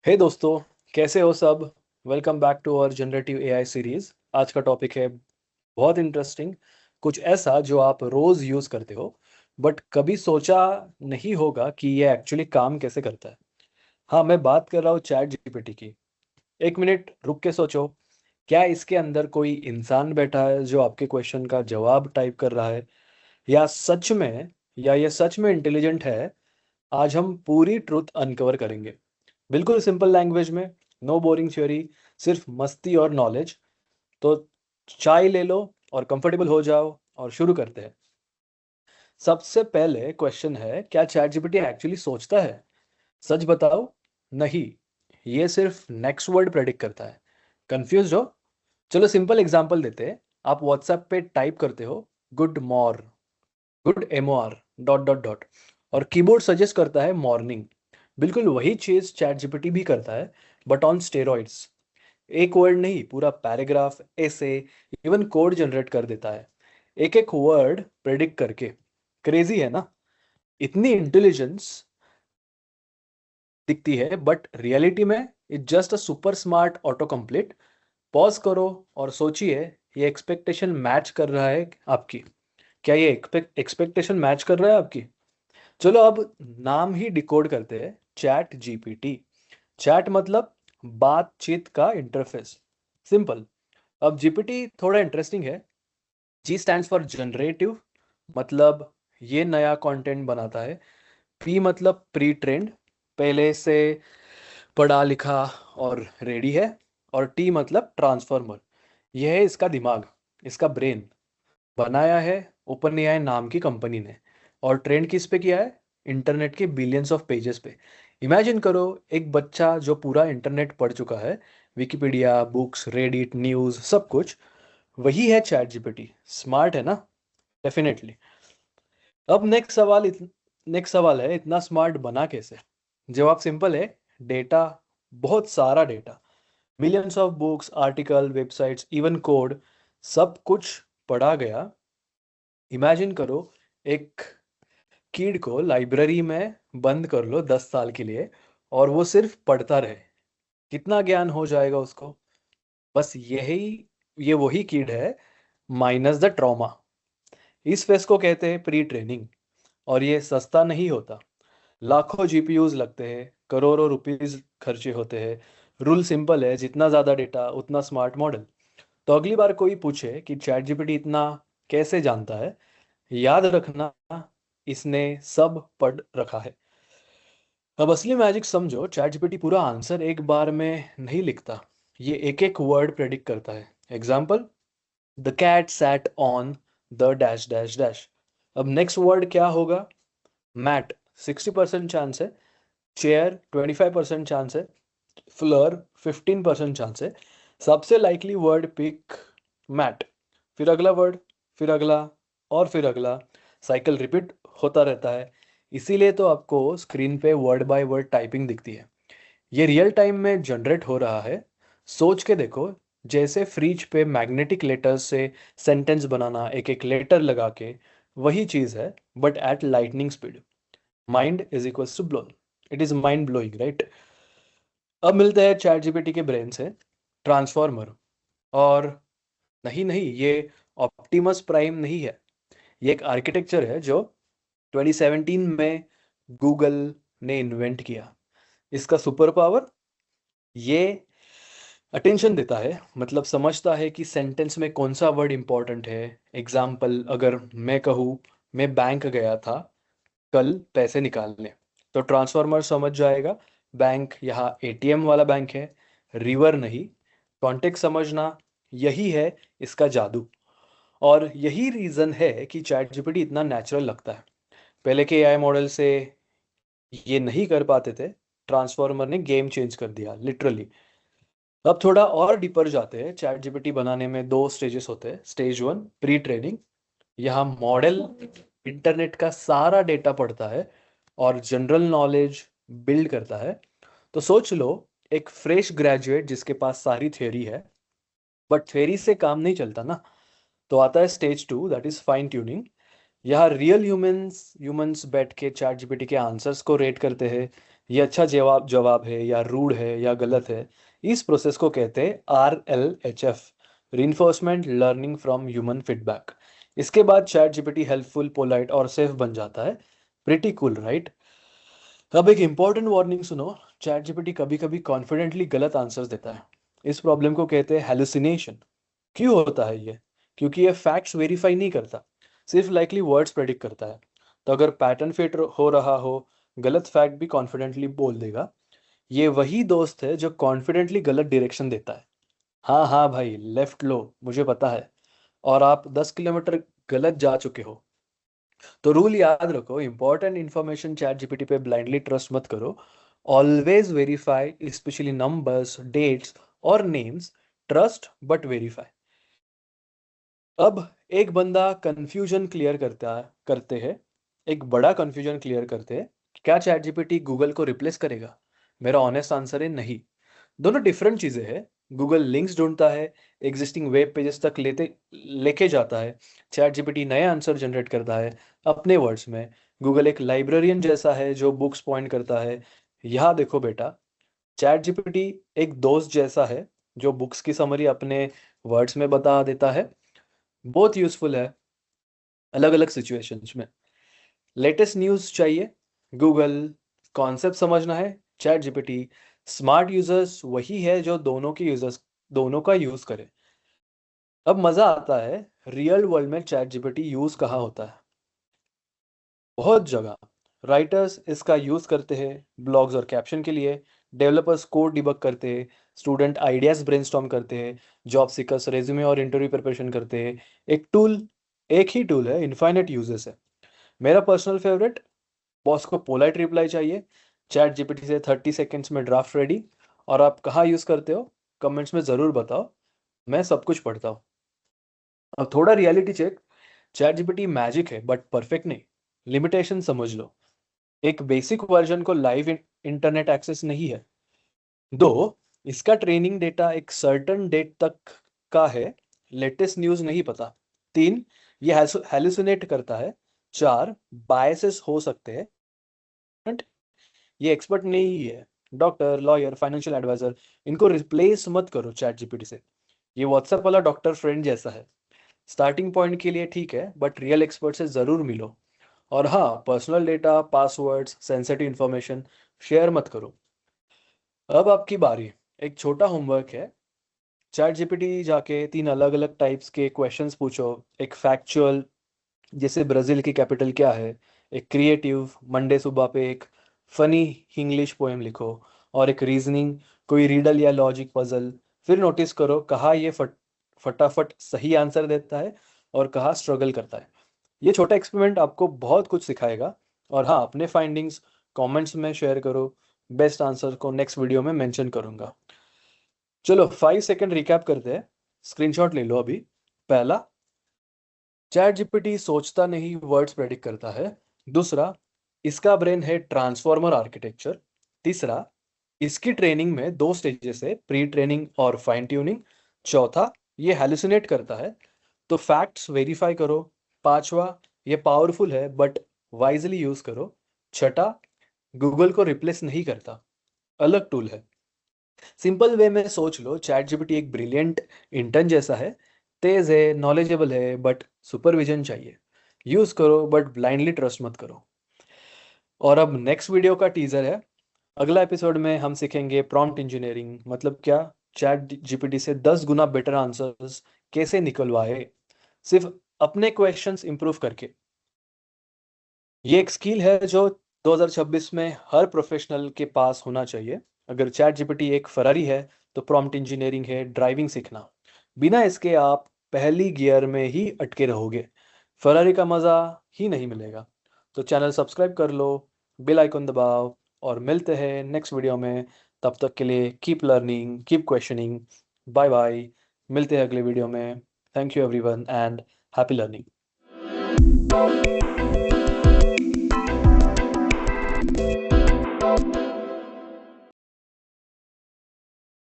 हे दोस्तों, कैसे हो सब। Welcome back to our generative AI series. आज का टॉपिक है बहुत इंटरेस्टिंग। कुछ ऐसा जो आप रोज यूज करते हो बट कभी सोचा नहीं होगा कि ये एक्चुअली काम कैसे करता है। हाँ, मैं बात कर रहा हूँ चैट जीपीटी की। एक मिनट रुक के सोचो, क्या इसके अंदर कोई इंसान बैठा है जो आपके क्वेश्चन का जवाब टाइप कर रहा है, या सच में, या ये सच में इंटेलिजेंट है। आज हम पूरी ट्रुथ अनकवर करेंगे, बिल्कुल सिंपल लैंग्वेज में। नो बोरिंग थ्योरी, सिर्फ मस्ती और नॉलेज। तो चाय ले लो और कंफर्टेबल हो जाओ और शुरू करते हैं। सबसे पहले क्वेश्चन है, क्या चैट जीपीटी एक्चुअली सोचता है? सच बताओ। नहीं, ये सिर्फ नेक्स्ट वर्ड प्रेडिक्ट करता है। कंफ्यूज हो? चलो सिंपल एग्जांपल देते हैं। आप व्हाट्सएप पे टाइप करते हो good more, good MoR dot dot dot, और कीबोर्ड सजेस्ट करता है मॉर्निंग। बिल्कुल वही चीज चैट जीपीटी भी करता है, बट ऑन स्टेरॉइड्स। एक वर्ड नहीं, पूरा पैराग्राफ, ऐसे, इवन कोड जनरेट कर देता है, एक एक वर्ड प्रेडिक्ट करके। क्रेजी है ना? इतनी इंटेलिजेंस दिखती है, बट रियलिटी में it just a super smart auto complete. Pause करो और सोचिए, ये एक्सपेक्टेशन मैच कर रहा है आपकी? क्या ये एक्सपेक्टेशन मैच कर रहा है आपकी? चलो अब नाम ही डिकोड करते हैं, चैट जीपीटी। चैट मतलब बातचीत का इंटरफेस, सिंपल। अब जीपीटी थोड़ा इंटरेस्टिंग है। जी स्टैंड्स फॉर जनरेटिव, मतलब ये नया कंटेंट बनाता है। पी मतलब प्री ट्रेंड, पहले से पढ़ा लिखा और रेडी है। और टी मतलब ट्रांसफॉर्मर, यह है इसका दिमाग, इसका ब्रेन। बनाया है ओपन एआई नाम की कंपनी ने। और ट्रेंड किस पे किया है? इंटरनेट के बिलियंस ऑफ पेजेस पे। इमेजिन करो, एक बच्चा जो पूरा इंटरनेट पढ़ चुका है, विकिपीडिया, बुक्स, रेडिट, न्यूज़, सब कुछ। वही है चैट जीपीटी। स्मार्ट है ना? डेफिनेटली। अब नेक्स्ट सवाल है, इतना स्मार्ट बना कैसे? जवाब सिंपल है, डेटा, बहुत सारा data. Millions of books, article, websites, even code, सब कुछ पढ़ा गया। इमेजिन करो, एक किड को लाइब्रेरी में बंद कर लो 10 साल के लिए, और वो सिर्फ पढ़ता रहे। कितना ज्ञान हो जाएगा उसको? बस यही, ये वही किड है, माइनस द ट्रॉमा। इस फेस को कहते हैं प्री ट्रेनिंग। और ये सस्ता नहीं होता। लाखों जीपीयूज लगते हैं, करोड़ों रुपीस खर्चे होते हैं। रूल सिंपल है, जितना ज़्यादा डेटा उतना स्मार्ट मॉडल। तो अगली बार कोई पूछे कि चैट जीपीटी इतना कैसे जानता है, याद रखना, इसने सब पढ़ रखा है। अब असली मैजिक समझो, चैट जीपीटी पूरा आंसर एक बार में नहीं लिखता। ये एक एक वर्ड प्रेडिक्ट करता है। Example, the cat sat on the dash dash dash. अब नेक्स्ट वर्ड क्या होगा? मैट, 60% चांस है। चेयर, 25% चांस है। फ्लोर, 15% चांस है। सबसे लाइकली वर्ड पिक मैट। फिर अगला वर्ड, फिर अगला, और फिर अगला। साइकिल रिपीट होता रहता है। इसीलिए तो आपको स्क्रीन पे वर्ड बाय वर्ड टाइपिंग दिखती है। ये रियल टाइम में जनरेट हो रहा है। सोच के देखो, जैसे फ्रिज पे मैग्नेटिक लेटर्स से सेंटेंस बनाना, एक एक लेटर लगा के, वही चीज है, but at lightning speed. Mind is equals to blown. It is mind blowing, right? अब मिलते हैं चैट जीपीटी के ब्रेन से, ट्रांसफॉर्मर। और नहीं नहीं, ये ऑप्टिमस प्राइम नहीं है। ये एक आर्किटेक्चर है जो 2017 में गूगल ने इन्वेंट किया। इसका सुपर पावर, ये अटेंशन देता है, मतलब समझता है कि सेंटेंस में कौन सा वर्ड इंपॉर्टेंट है। एग्जाम्पल, अगर मैं कहूँ मैं बैंक गया था कल पैसे निकालने, तो ट्रांसफॉर्मर समझ जाएगा बैंक यहाँ एटीएम वाला बैंक है, रिवर नहीं। कॉन्टेक्स्ट समझना, यही है इसका जादू। और यही रीजन है कि चैट जीपीटी इतना नेचुरल लगता है। पहले के एआई मॉडल से ये नहीं कर पाते थे। ट्रांसफॉर्मर ने गेम चेंज कर दिया, लिटरली। अब थोड़ा और डीपर जाते हैं। चैट जीपीटी बनाने में दो स्टेजेस होते हैं। Stage one, pre training. यहाँ मॉडल इंटरनेट का सारा डेटा पढ़ता है और जनरल नॉलेज बिल्ड करता है। तो सोच लो, एक फ्रेश ग्रेजुएट जिसके पास सारी थ्योरी है, बट थ्योरी से काम नहीं चलता ना। तो आता है stage two, that is fine tuning. यहाँ रियल ह्यूमंस ह्यूमंस बैठ के चैट जीपीटी के आंसर्स को रेट करते हैं। ये अच्छा जवाब जवाब है या रूड है या गलत है। इस प्रोसेस को कहते हैं RLHF, reinforcement learning from human feedback. इसके बाद चैट जीपीटी हेल्पफुल, पोलाइट और सेफ बन जाता है। Pretty cool, right? अब एक इंपॉर्टेंट वार्निंग सुनो। चैट जीपीटी कभी कभी कॉन्फिडेंटली गलत आंसर्स देता है। इस प्रॉब्लम को कहते हैं हेलुसिनेशन। क्यों होता है ये? क्योंकि ये फैक्ट्स वेरीफाई नहीं करता, सिर्फ लाइकली वर्ड्स प्रेडिक्ट करता है। तो अगर पैटर्न फिट हो रहा हो, गलत फैक्ट भी कॉन्फिडेंटली बोल देगा। ये वही दोस्त है जो कॉन्फिडेंटली गलत डायरेक्शन देता है। हाँ हाँ भाई, लेफ्ट लो, मुझे पता है। और आप 10 किलोमीटर गलत जा चुके हो। तो रूल याद रखो, इंपॉर्टेंट इन्फॉर्मेशन चैट जीपीटी पे ब्लाइंडली ट्रस्ट मत करो। Always verify, specially numbers, dates और नेम्स। Trust but verify. अब एक बंदा कंफ्यूजन क्लियर करते हैं, एक बड़ा कंफ्यूजन क्लियर करते हैं। क्या चैट जीपीटी गूगल को रिप्लेस करेगा? मेरा ऑनेस्ट आंसर है नहीं। दोनों डिफरेंट चीजें हैं। गूगल लिंक्स ढूंढता है, एग्जिस्टिंग वेब पेजेस तक लेके जाता है। चैट जीपीटी नए आंसर जनरेट करता है अपने वर्ड्स में। गूगल एक लाइब्रेरियन जैसा है जो बुक्स पॉइंट करता है। यहाँ देखो बेटा, चैट जीपीटी एक दोस्त जैसा है जो बुक्स की समरी अपने वर्ड्स में बता देता है। बहुत यूजफुल है अलग अलग सिचुएशंस में। लेटेस्ट न्यूज़ चाहिए, गूगल। कॉन्सेप्ट समझना है, चैट जीपीटी। स्मार्ट यूजर्स वही है जो दोनों का यूज करे। अब मजा आता है, रियल वर्ल्ड में चैट जीपीटी यूज कहाँ होता है? बहुत जगह। राइटर्स इसका यूज करते हैं ब्लॉग्स और कैप्शन के लिए। डेवलपर्स कोड डिबग करते हैं। स्टूडेंट आइडियाज ब्रेनस्टॉर्म करते हैं। जॉब सीकर्स रेज्यूमे और इंटरव्यू प्रिपरेशन करते हैं। एक ही टूल है, इनफाइनेट यूजेस है। मेरा पर्सनल फेवरेट, बॉस को पोलाइट रिप्लाई चाहिए, चैट जीपीटी से 30 सेकेंड्स में ड्राफ्ट रेडी। और आप कहाँ यूज करते हो, कमेंट्स में जरूर बताओ, मैं सब कुछ पढ़ता हूँ। अब थोड़ा reality check. ChatGPT magic है बट परफेक्ट नहीं। लिमिटेशन समझ लो, एक बेसिक वर्जन को लाइव इंटरनेट एक्सेस नहीं है। दो, इसका ट्रेनिंग डेटा एक सर्टन डेट तक का है, लेटेस्ट न्यूज़ नहीं पता। तीन, ये हेलुसिनेट करता है। चार, बायसेस हो सकते हैं। ये एक्सपर्ट नहीं है। डॉक्टर, लॉयर, फाइनेंशियल एडवाइजर, इनको रिप्लेस मत करो चैट जीपीटी से। ये व्हाट्सएप वाला डॉक्टर फ्रेंड जैसा है। स्टार्टिंग पॉइंट के लिए ठीक है, बट रियल एक्सपर्ट से ज़रूर मिलो। और हाँ, personal data, passwords, sensitive information share मत करो। अब आपकी बारी। एक छोटा होमवर्क है। चैट जीपीटी जाके 3 अलग अलग टाइप्स के क्वेश्चंस पूछो। एक फैक्चुअल, जैसे ब्राज़ील की कैपिटल क्या है। एक क्रिएटिव, मंडे सुबह पे एक फनी इंग्लिश पोएम लिखो। और एक रीजनिंग, कोई रीडल या लॉजिक पजल। फिर नोटिस करो कहाँ ये फटाफट सही आंसर देता है और कहाँ स्ट्रगल करता है। ये छोटा एक्सपेरिमेंट आपको बहुत कुछ सिखाएगा। और हाँ, अपने फाइंडिंग्स कमेंट्स में शेयर करो। बेस्ट आंसर को नेक्स्ट वीडियो में मेंशन करूंगा। चलो 5 सेकंड रिकैप करते हैं। स्क्रीनशॉट ले लो अभी। पहला, चैट जीपीटी सोचता नहीं, वर्ड्स प्रेडिक्ट करता है। दूसरा, इसका ब्रेन है ट्रांसफॉर्मर आर्किटेक्चर। तीसरा, इसकी ट्रेनिंग में 2 स्टेजेस है, प्री ट्रेनिंग और फाइन ट्यूनिंग। चौथा, ये हेलुसिनेट करता है, तो फैक्ट्स वेरीफाई करो। पांचवा, ये पावरफुल है बट वाइजली यूज करो। छठा, गूगल को रिप्लेस नहीं करता, अलग टूल है। सिंपल वे में सोच लो, चैट जीपीटी एक ब्रिलियंट इंटर्न जैसा है। तेज है, नॉलेजेबल है, बट सुपरविजन चाहिए। यूज करो बट ब्लाइंडली ट्रस्ट मत करो। और अब नेक्स्ट वीडियो का टीजर है। अगला एपिसोड में हम सीखेंगे प्रॉम्प्ट इंजीनियरिंग मतलब क्या, चैट जीपीटी से 10 गुना बेटर आंसर्स कैसे निकलवाए, सिर्फ अपने क्वेश्चंस इंप्रूव करके। ये एक स्किल है जो 2026 में हर प्रोफेशनल के पास होना चाहिए। अगर चैट जीपीटी एक फरारी है, तो प्रॉम्प्ट इंजीनियरिंग है ड्राइविंग सीखना। बिना इसके आप पहली गियर में ही अटके रहोगे, फरारी का मज़ा ही नहीं मिलेगा। तो चैनल सब्सक्राइब कर लो, बेल आइकन दबाओ, और मिलते हैं नेक्स्ट वीडियो में। तब तक के लिए keep learning, keep questioning. Bye bye, मिलते हैं अगले वीडियो में। Thank you everyone and happy learning.